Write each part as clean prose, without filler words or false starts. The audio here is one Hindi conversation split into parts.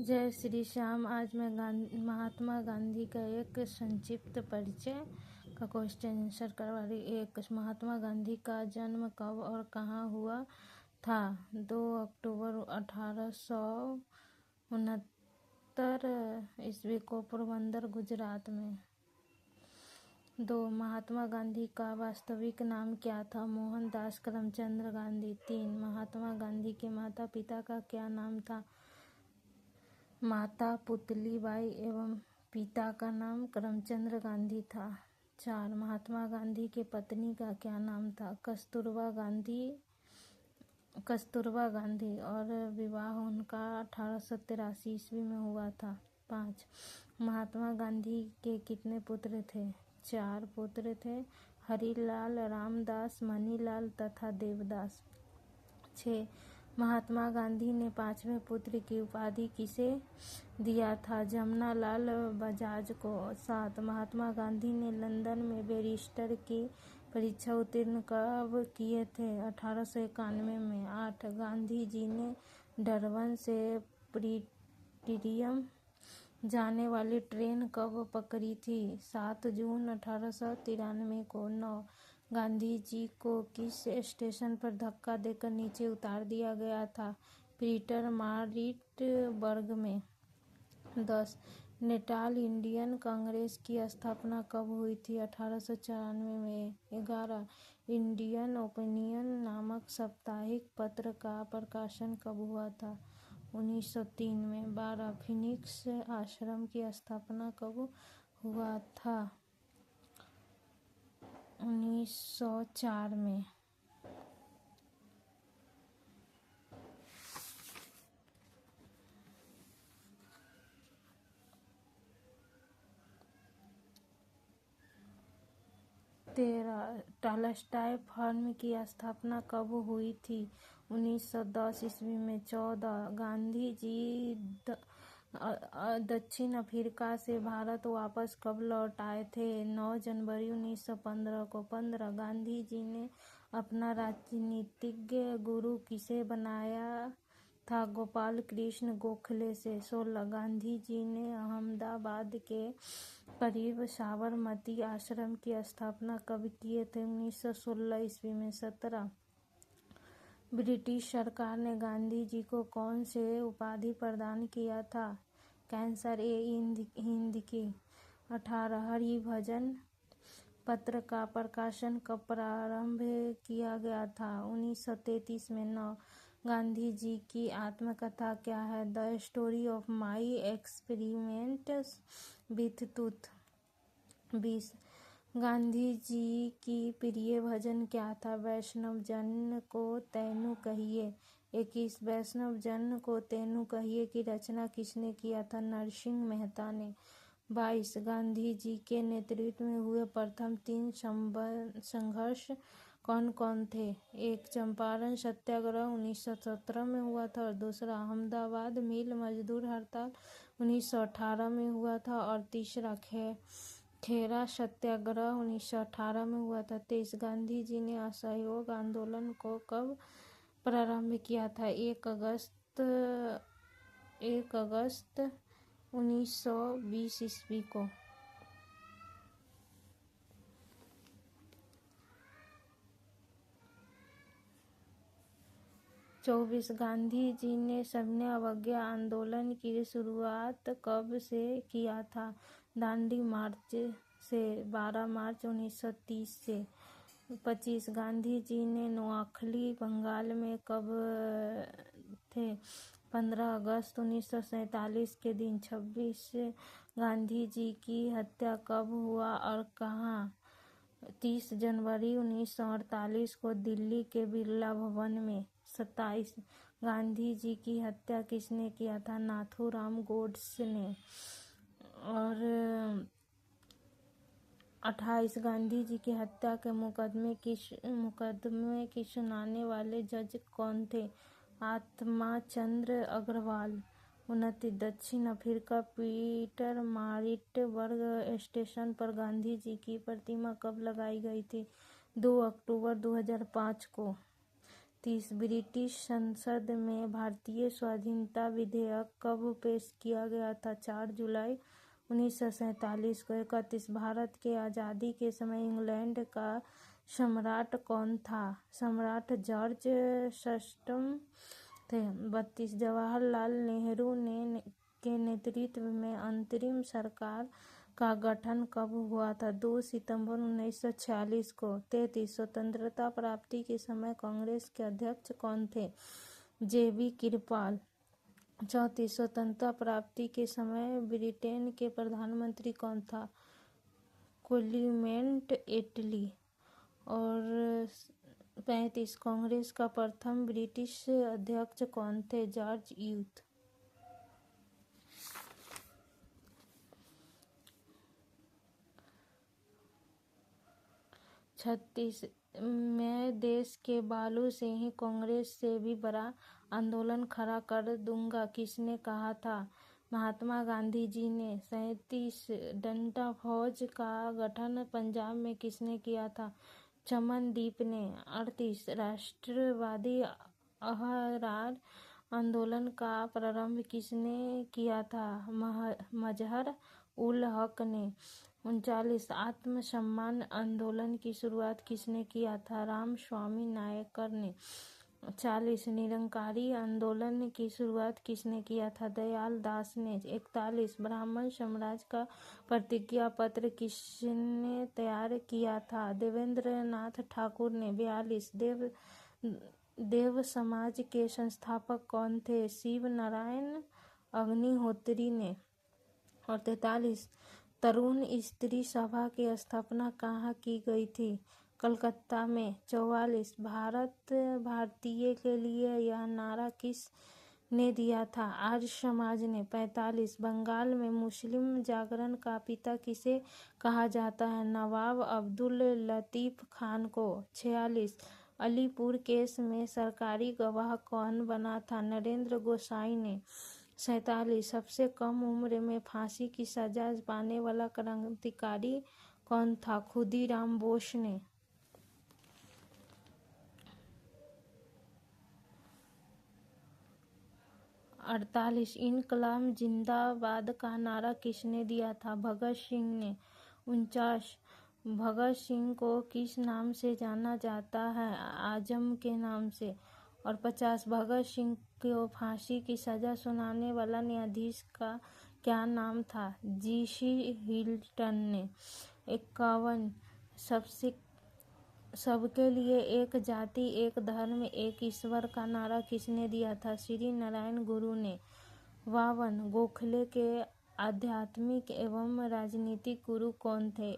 जय श्री श्याम। आज मैं महात्मा गांधी का एक संक्षिप्त परिचय का क्वेश्चन आंसर करवा रही। एक, महात्मा गांधी का जन्म कब और कहाँ हुआ था? 2 अक्टूबर 1869 ईस्वी को पोरबंदर, गुजरात में। 2. महात्मा गांधी का वास्तविक नाम क्या था? मोहनदास करमचंद गांधी। 3. महात्मा गांधी के माता पिता का क्या नाम था? माता पुतलीबाई एवं पिता का नाम करमचंद गांधी था। 4. महात्मा गांधी के पत्नी का क्या नाम था? कस्तूरबा गांधी और विवाह उनका 1883 ईस्वी में हुआ था। 5. महात्मा गांधी के कितने पुत्र थे? 4 पुत्र थे, हरिलाल, रामदास, मनीलाल तथा देवदास। 6. महात्मा गांधी ने 5वें पुत्र की उपाधि किसे दिया था? जमनालाल बजाज को। 7. महात्मा गांधी ने लंदन में बैरिस्टर की परीक्षा उत्तीर्ण कब किए थे? 1891 में। 8. गांधी जी ने डरबन से प्रीटरियम जाने वाली ट्रेन कब पकड़ी थी? 7 जून 1893 को। 9. गांधी जी को किस स्टेशन पर धक्का देकर नीचे उतार दिया गया था? पीटर मारिट्सबर्ग में। 10. नेटाल इंडियन कांग्रेस की स्थापना कब हुई थी? 1894 में। 11. इंडियन ओपिनियन नामक साप्ताहिक पत्र का प्रकाशन कब हुआ था? 1903 में। 12. फीनिक्स आश्रम की स्थापना कब हुआ था? 1904 में। 13. टॉलस्टॉय फर्म की स्थापना कब हुई थी? 1910 ईस्वी में। 14. गांधी जी दक्षिण अफ्रीका से भारत वापस कब लौट आए थे? 9 जनवरी 1915 को। 15. गांधी जी ने अपना राजनीतिक गुरु किसे बनाया था? गोपाल कृष्ण गोखले से। 16. गांधी जी ने अहमदाबाद के करीब साबरमती आश्रम की स्थापना कब किए थे? 1916 ईस्वी में। 17. ब्रिटिश सरकार ने गांधी जी को कौन से उपाधि प्रदान किया था? कैंसर ए हिंद की। 18. हरिभजन पत्र का प्रकाशन कब प्रारंभ किया गया था? 1933 में। 9. गांधी जी की आत्मकथा क्या है? The story of my experiments with टूथ। 20. गांधी जी की प्रिय भजन क्या था? वैष्णव जन को तैनू कहिए। 21. वैष्णव जन को तैनू कहिए की रचना किसने किया था? नरसिंह मेहता ने। 22. गांधी जी के नेतृत्व में हुए प्रथम 3 संघर्ष कौन कौन थे? 1. चंपारण सत्याग्रह 1917 में हुआ था और दूसरा अहमदाबाद मिल मजदूर हड़ताल 1918 में हुआ था और तीसरा खेरा सत्याग्रह 1918 में हुआ था। 23. गांधी जी ने असहयोग आंदोलन को कब प्रारंभ किया था? 1 अगस्त 1920 ईस्वी को। 24. गांधी जी ने सविनय अवज्ञा आंदोलन की शुरुआत कब से किया था? दांडी मार्च से। 12 मार्च 1930 से। 25. गांधी जी ने नोआखली बंगाल में कब थे? 15 अगस्त 1947 के दिन। 26. गांधी जी की हत्या कब हुआ और कहाँ? 30 जनवरी 1948 को दिल्ली के बिरला भवन में। 27. गांधी जी की हत्या किसने किया था? नाथूराम गोडसे ने। और 28. गांधी जी की हत्या के मुकदमे की सुनाने वाले जज कौन थे? आत्माचंद्र अग्रवाल। 29. दक्षिण अफ्रीका पीटर मारिट्सबर्ग स्टेशन पर गांधी जी की प्रतिमा कब लगाई गई थी? 2 अक्टूबर 2005 को। 30 ब्रिटिश संसद में भारतीय स्वाधीनता विधेयक कब पेश किया गया था? 4 जुलाई 1947 को। 31 भारत के आज़ादी के समय इंग्लैंड का सम्राट कौन था? सम्राट जॉर्ज षष्ठम थे। 32 जवाहरलाल नेहरू के नेतृत्व में अंतरिम सरकार का गठन कब हुआ था? 2 सितंबर 1946 को। 33 स्वतंत्रता प्राप्ति के समय कांग्रेस के अध्यक्ष कौन थे? JB कृपाल। 34 स्वतंत्रता प्राप्ति के समय ब्रिटेन के प्रधानमंत्री कौन था? क्लेमेंट एटली। और 35 कांग्रेस का प्रथम ब्रिटिश अध्यक्ष कौन थे? George youth. 36 मैं देश के बालू से ही कांग्रेस से भी बड़ा आंदोलन खड़ा कर दूंगा किसने कहा था? महात्मा गांधी जी ने। 37 डंडा फौज का गठन पंजाब में किसने किया था? चमनदीप ने। 38 राष्ट्रवादी अहरार आंदोलन का प्रारंभ किसने किया था? मजहर उल हक ने। 39 आत्मसम्मान आंदोलन की शुरुआत किसने किया था? रामस्वामी नायकर ने। 40 निरंकारी आंदोलन की शुरुआत किसने किया था? दयाल दास ने। 41 ब्राह्मण समाज का प्रतिज्ञा पत्र किसने तैयार किया था? देवेंद्रनाथ ठाकुर ने। 42 देव समाज के संस्थापक कौन थे? शिव नारायण अग्निहोत्री ने। और 43 तरुण स्त्री सभा की स्थापना कहाँ की गई थी? कलकत्ता में। 44 भारत भारतीय के लिए यह नारा किस ने दिया था? आर्य समाज ने। 45 बंगाल में मुस्लिम जागरण का पिता किसे कहा जाता है? नवाब अब्दुल लतीफ खान को। 46 अलीपुर केस में सरकारी गवाह कौन बना था? नरेंद्र गोसाई ने। 47 सबसे कम उम्र में फांसी की सजा पाने वाला क्रांतिकारी कौन था? खुदीराम बोस ने। 48 इनकलाब जिंदाबाद का नारा किसने दिया था? भगत सिंह ने। 49 भगत सिंह को किस नाम से जाना जाता है? आजम के नाम से। और 50 भगत सिंह को फांसी की सजा सुनाने वाला न्यायाधीश का क्या नाम था? GC हिल्टन ने। 51 सबके लिए एक जाति एक धर्म एक ईश्वर का नारा किसने दिया था? श्री नारायण गुरु ने। 52 गोखले के आध्यात्मिक एवं राजनीतिक गुरु कौन थे?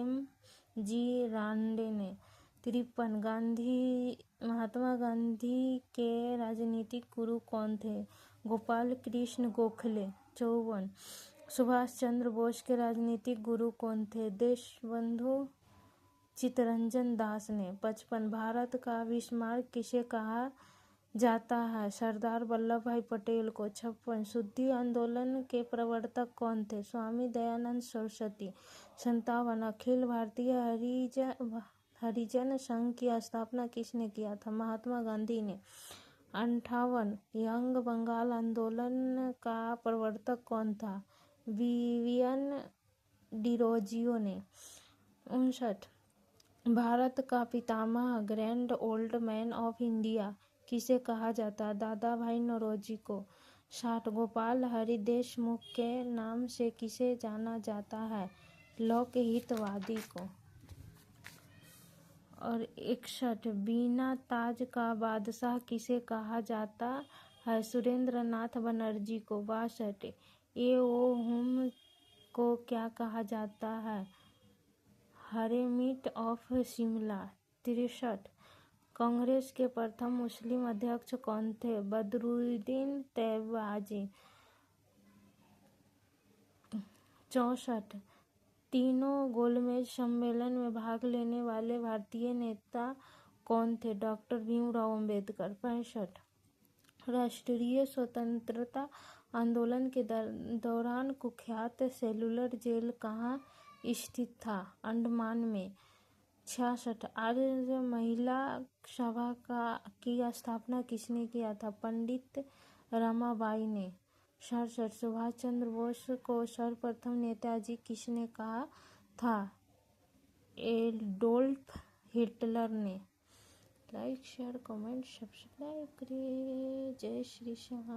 MG रांडे ने। 53 महात्मा गांधी के राजनीतिक गुरु कौन थे? गोपाल कृष्ण गोखले। 54 सुभाष चंद्र बोस के राजनीतिक गुरु कौन थे? देशबंधु चित्तरंजन दास ने। 55 भारत का आविष्कारक किसे कहा जाता है? सरदार वल्लभ भाई पटेल को। 56 शुद्धि आंदोलन के प्रवर्तक कौन थे? स्वामी दयानंद सरस्वती। 57 अखिल भारतीय हरिजन संघ की स्थापना किसने किया था? महात्मा गांधी ने। 58 यंग बंगाल आंदोलन का प्रवर्तक कौन था? विवियन डिरोजियो ने। 59 भारत का पितामह grand old man of India किसे कहा जाता है? दादा भाई नौरोजी को। 60 गोपाल हरि देशमुख के नाम से किसे जाना जाता है? लोकहितवादी को। और 61 बिना ताज का बादशाह किसे कहा जाता है? सुरेंद्रनाथ बनर्जी को। 62 एओहुम को क्या कहा जाता है? हेरेमिट ऑफ शिमला। 63 कांग्रेस के प्रथम मुस्लिम अध्यक्ष कौन थे? बदरुद्दीन तैयबाजी। 64 तीनों गोलमेज सम्मेलन में भाग लेने वाले भारतीय नेता कौन थे? डॉक्टर भीमराव अंबेडकर। 65 राष्ट्रीय स्वतंत्रता आंदोलन के दौरान कुख्यात सेलुलर जेल कहाँ स्थित था? अंडमान में। 66 आर्य महिला सभा की स्थापना किसने किया था? पंडित रमाबाई ने। 67 सुभाष चंद्र बोस को सर्वप्रथम नेताजी किसने कहा था? एडोल्फ हिटलर ने। लाइक शेयर कमेंट सब्सक्राइब करिए। जय श्री श्याम।